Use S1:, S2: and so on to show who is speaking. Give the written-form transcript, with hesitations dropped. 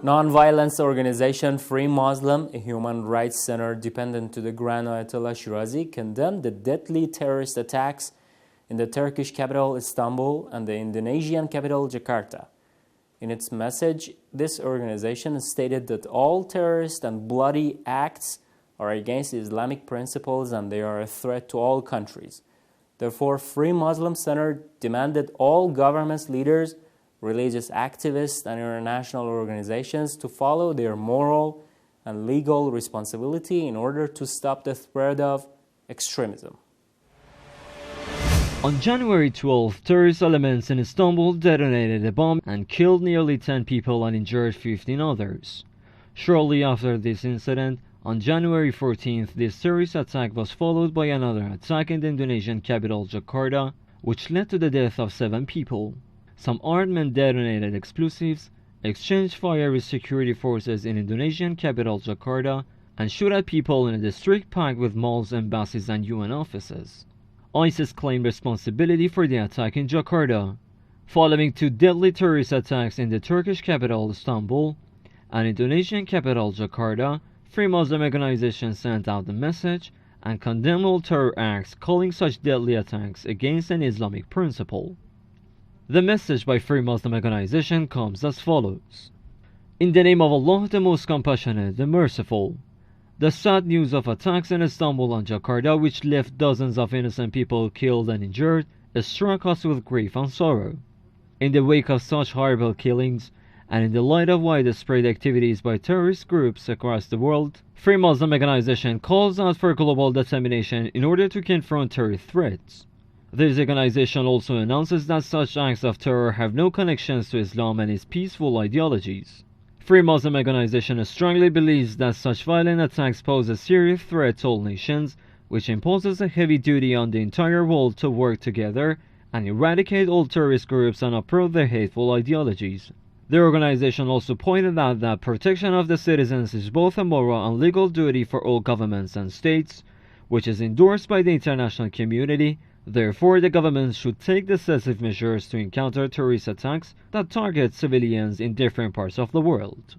S1: Nonviolence organization Free Muslim, a human rights center dependent to the Grand Ayatollah Shirazi, condemned the deadly terrorist attacks in the Turkish capital Istanbul and the Indonesian capital Jakarta. In its message, this organization stated that all terrorist and bloody acts are against Islamic principles and they are a threat to all countries. Therefore, Free Muslim Center demanded all government leaders, religious activists, and international organizations to follow their moral and legal responsibility in order to stop the spread of extremism.
S2: On January 12, terrorist elements in Istanbul detonated a bomb and killed nearly 10 people and injured 15 others. Shortly after this incident, on January 14th, this terrorist attack was followed by another attack in the Indonesian capital Jakarta, which led to the death of 7 people. Some armed men detonated explosives, exchanged fire with security forces in Indonesian capital Jakarta, and shot at people in a district packed with malls, embassies, and UN offices. ISIS claimed responsibility for the attack in Jakarta. Following 2 deadly terrorist attacks in the Turkish capital Istanbul and Indonesian capital Jakarta, Free Muslim organization sent out a message and condemned all terror acts, calling such deadly attacks against an Islamic principle. The message by Free Muslim organization comes as follows. In the name of Allah, the most compassionate, the merciful. The sad news of attacks in Istanbul and Jakarta, which left dozens of innocent people killed and injured, struck us with grief and sorrow. In the wake of such horrible killings, and in the light of widespread activities by terrorist groups across the world, Free Muslim organization calls out for global determination in order to confront terror threats. This organization also announces that such acts of terror have no connections to Islam and its peaceful ideologies. Free Muslim organization strongly believes that such violent attacks pose a serious threat to all nations, which imposes a heavy duty on the entire world to work together and eradicate all terrorist groups and uproot their hateful ideologies. The organization also pointed out that protection of the citizens is both a moral and legal duty for all governments and states, which is endorsed by the international community. Therefore, the government should take decisive measures to encounter terrorist attacks that target civilians in different parts of the world.